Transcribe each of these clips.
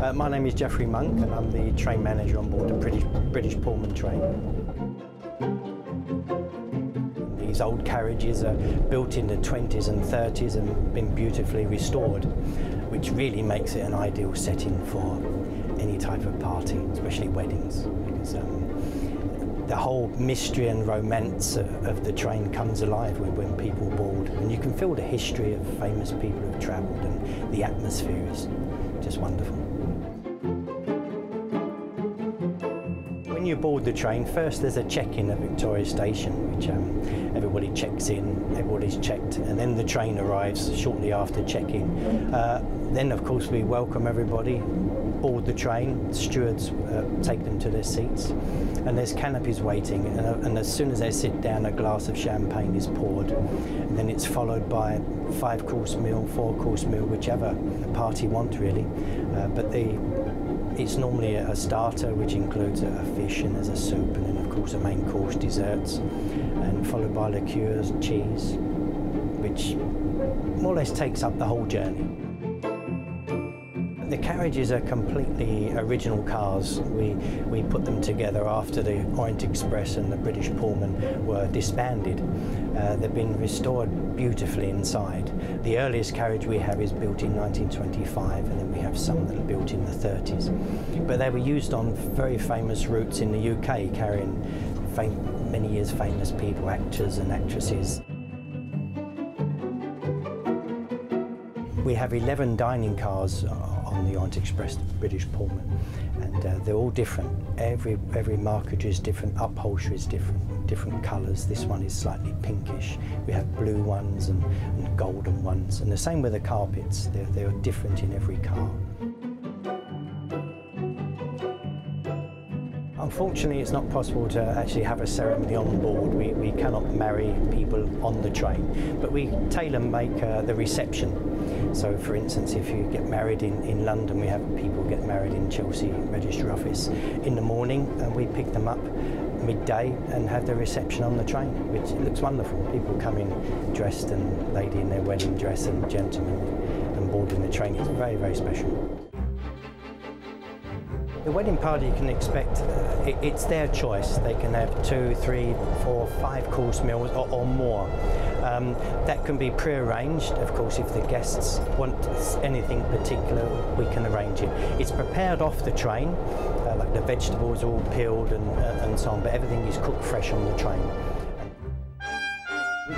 My name is Geoffrey Monk and I'm the train manager on board the British Pullman train. These old carriages are built in the 20s and 30s and been beautifully restored, which really makes it an ideal setting for any type of party, especially weddings, because the whole mystery and romance of the train comes alive when people board, and you can feel the history of famous people who have travelled, and the atmosphere is just wonderful. When you board the train, first there's a check-in at Victoria Station, which everybody checks in, everybody's checked, and then the train arrives shortly after check-in. Then, of course, we welcome everybody, board the train, stewards take them to their seats, and there's canopies waiting, and as soon as they sit down, a glass of champagne is poured, and then it's followed by a 5-course meal, 4-course meal, whichever the party want, really. It's normally a starter, which includes a fish, and there's a soup, and then of course a main course, desserts, and followed by liqueurs, cheese, which more or less takes up the whole journey. The carriages are completely original cars. We put them together after the Orient Express and the British Pullman were disbanded. They've been restored beautifully inside. The earliest carriage we have is built in 1925, and then we have some that are built in the 30s. But they were used on very famous routes in the UK, carrying many years famous people, actors and actresses. We have 11 dining cars on the Orient Express, the British Pullman, and they're all different. Every marquage is different, upholstery is different colours. This one is slightly pinkish. We have blue ones and golden ones, and the same with the carpets. They're different in every car. Unfortunately, it's not possible to actually have a ceremony on board. We cannot marry people on the train, but we tailor-make the reception. So, for instance, if you get married in London, we have people get married in Chelsea Registry Office in the morning, and we pick them up midday and have the reception on the train, which looks wonderful. People come in dressed, and lady in their wedding dress, and gentlemen and boarding the train. It's very, very special. The wedding party, you can expect, it's their choice. They can have 2, 3, 4, 5-course meals or more. That can be pre-arranged. Of course, if the guests want anything particular, we can arrange it. It's prepared off the train, like the vegetables all peeled and so on, but everything is cooked fresh on the train.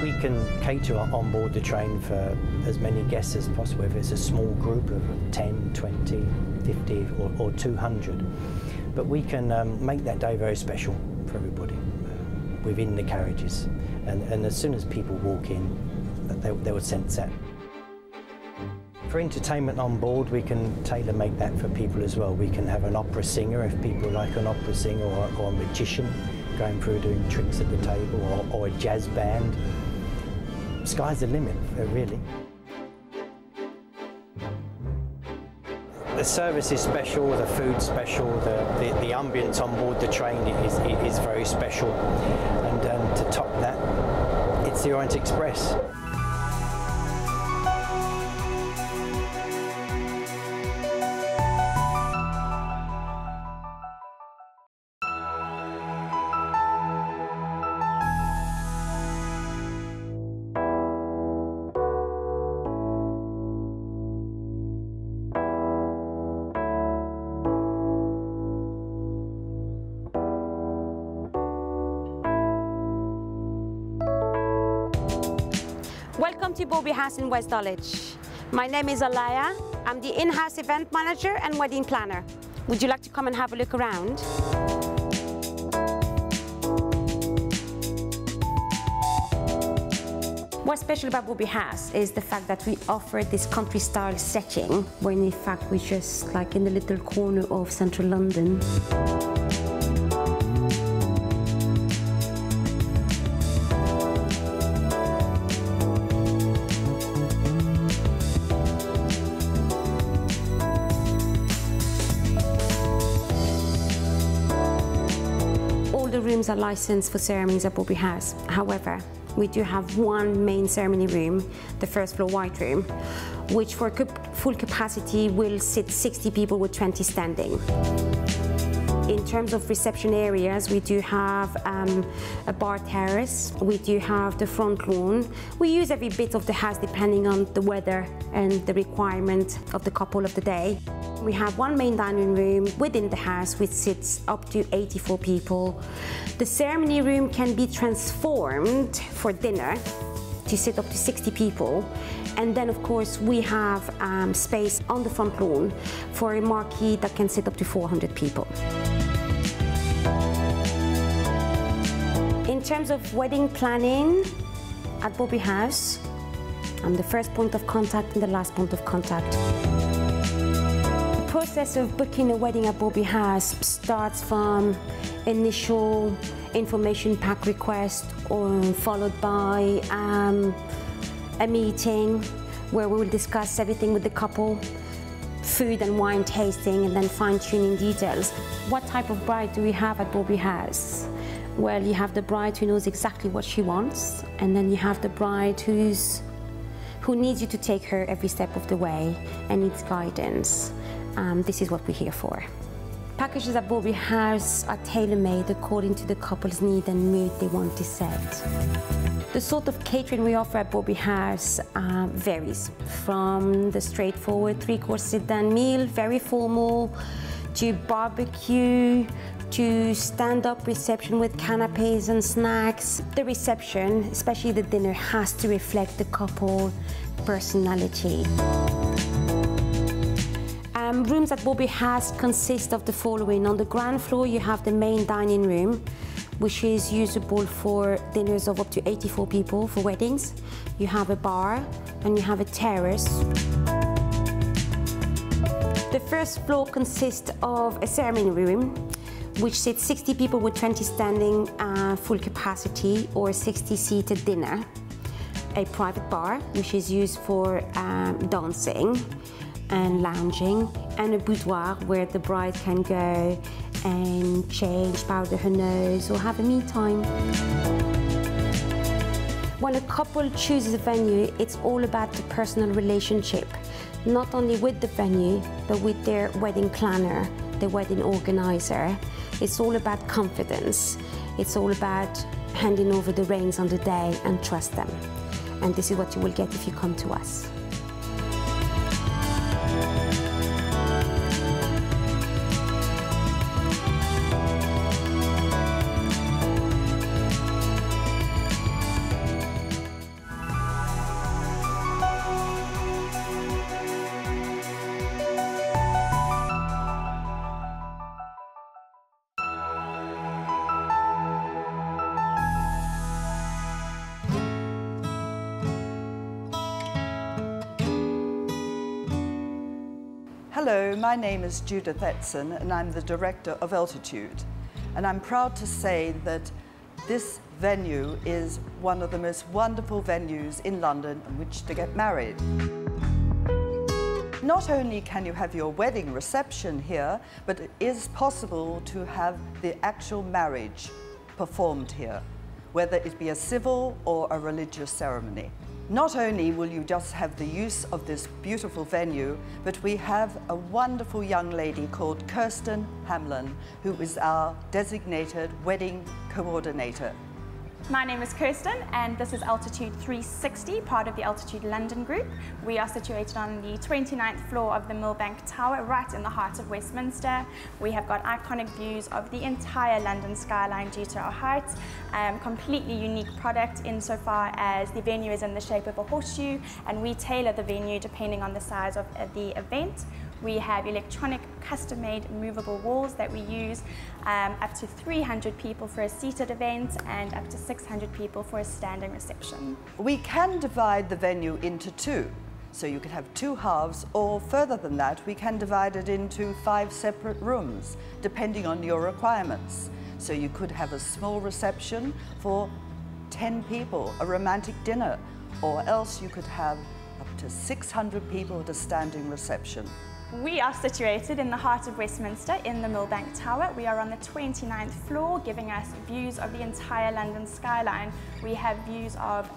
We can cater on board the train for as many guests as possible, if it's a small group of 10, 20, 50 or 200. But we can make that day very special for everybody within the carriages. And as soon as people walk in, they will sense that. For entertainment on board, we can tailor-make that for people as well. We can have an opera singer, if people like an opera singer, or a magician going through doing tricks at the table, or a jazz band. Sky's the limit, really. The service is special, the food's special, the ambience on board the train is very special, and to top that, it's the Orient Express. Welcome to Beauberry House in West Dulwich. My name is Alaya. I'm the in-house event manager and wedding planner. Would you like to come and have a look around? What's special about Beauberry House is the fact that we offer this country-style setting, when in fact we're just like in the little corner of central London. The rooms are licensed for ceremonies at Beauberry House. However, we do have one main ceremony room, the first floor white room. which for full capacity will sit 60 people with 20 standing. In terms of reception areas, we do have a bar terrace, we do have the front lawn. We use every bit of the house depending on the weather and the requirement of the couple of the day. We have one main dining room within the house which sits up to 84 people. The ceremony room can be transformed for dinner to sit up to 60 people. And then of course we have space on the front lawn for a marquee that can sit up to 400 people. In terms of wedding planning at Beauberry House, I'm the first point of contact and the last point of contact. The process of booking a wedding at Beauberry House starts from initial information pack request followed by a meeting where we will discuss everything with the couple, food and wine tasting, and then fine-tuning details. What type of bride do we have at Beauberry House? Well, you have the bride who knows exactly what she wants, and then you have the bride who needs you to take her every step of the way and needs guidance. This is what we're here for. Packages at Beauberry House are tailor-made according to the couple's need and mood they want to set. The sort of catering we offer at Beauberry House varies from the straightforward three-course sit-down meal, very formal, to barbecue, to stand-up reception with canapes and snacks. The reception, especially the dinner, has to reflect the couple personality. Rooms at Beauberry House consist of the following. On the ground floor you have the main dining room, which is usable for dinners of up to 84 people for weddings. You have a bar and you have a terrace. The first floor consists of a ceremony room, which sits 60 people with 20 standing full capacity or 60 seated dinner. A private bar, which is used for dancing and lounging, and a boudoir where the bride can go and change, powder her nose, or have a me time. When a couple chooses a venue, it's all about the personal relationship, not only with the venue, but with their wedding planner, the wedding organizer. It's all about confidence. It's all about handing over the reins on the day and trust them. And this is what you will get if you come to us. Hello, my name is Judith Etson and I'm the Director of Altitude. And I'm proud to say that this venue is one of the most wonderful venues in London in which to get married. Not only can you have your wedding reception here, but it is possible to have the actual marriage performed here, whether it be a civil or a religious ceremony. Not only will you just have the use of this beautiful venue, but we have a wonderful young lady called Kirsten Hamlin, who is our designated wedding coordinator. My name is Kirsten and this is Altitude 360, part of the Altitude London group. We are situated on the 29th floor of the Millbank Tower, right in the heart of Westminster. We have got iconic views of the entire London skyline due to our height. Completely unique product insofar as the venue is in the shape of a horseshoe and we tailor the venue depending on the size of the event. We have electronic custom-made movable walls that we use up to 300 people for a seated event and up to 600 people for a standing reception. We can divide the venue into two. So you could have two halves, or further than that, we can divide it into 5 separate rooms, depending on your requirements. So you could have a small reception for 10 people, a romantic dinner, or else you could have up to 600 people at a standing reception. We are situated in the heart of Westminster in the Millbank Tower. We are on the 29th floor, giving us views of the entire London skyline. We have views of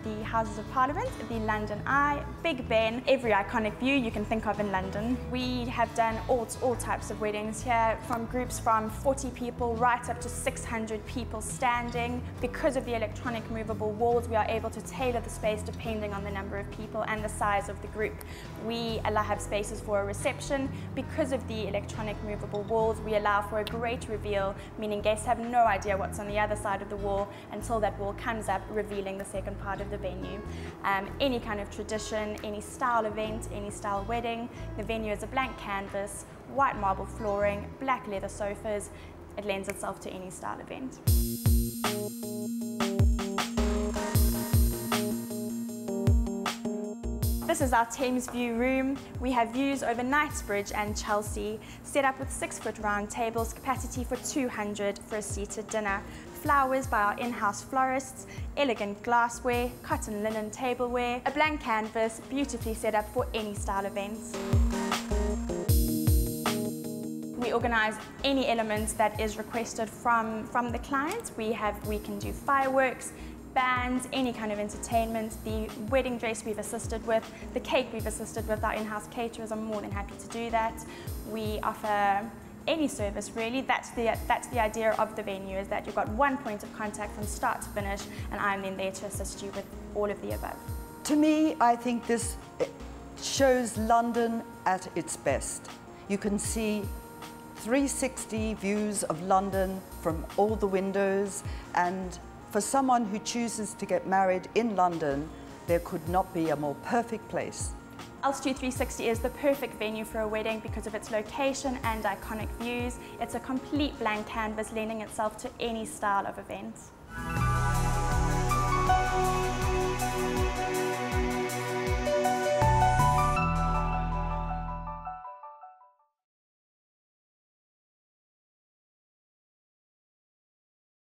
the Houses of Parliament, the London Eye, Big Ben, every iconic view you can think of in London. We have done all types of weddings here, from groups from 40 people right up to 600 people standing. Because of the electronic movable walls, we are able to tailor the space depending on the number of people and the size of the group. We have spaces for a reception. Because of the electronic movable walls, we allow for a great reveal, meaning guests have no idea what's on the other side of the wall until that wall comes up, revealing the second part of the venue. Any kind of tradition, any style event, any style wedding, the venue is a blank canvas, white marble flooring, black leather sofas. It lends itself to any style event. This is our Thames View room. We have views over Knightsbridge and Chelsea, set up with 6-foot round tables, capacity for 200 for a seated dinner. Flowers by our in-house florists, elegant glassware, cotton linen tableware, a blank canvas, beautifully set up for any style events. We organise any elements that is requested from the client. We can do fireworks, bands, any kind of entertainment. The wedding dress we've assisted with, the cake we've assisted with. Our in-house caterers are more than happy to do that. We offer any service really. That's the idea of the venue, is that you've got one point of contact from start to finish, and I'm then there to assist you with all of the above. To me, I think this shows London at its best. You can see 360 views of London from all the windows, and for someone who chooses to get married in London, there could not be a more perfect place. Altitude 360 is the perfect venue for a wedding because of its location and iconic views. It's a complete blank canvas, lending itself to any style of event.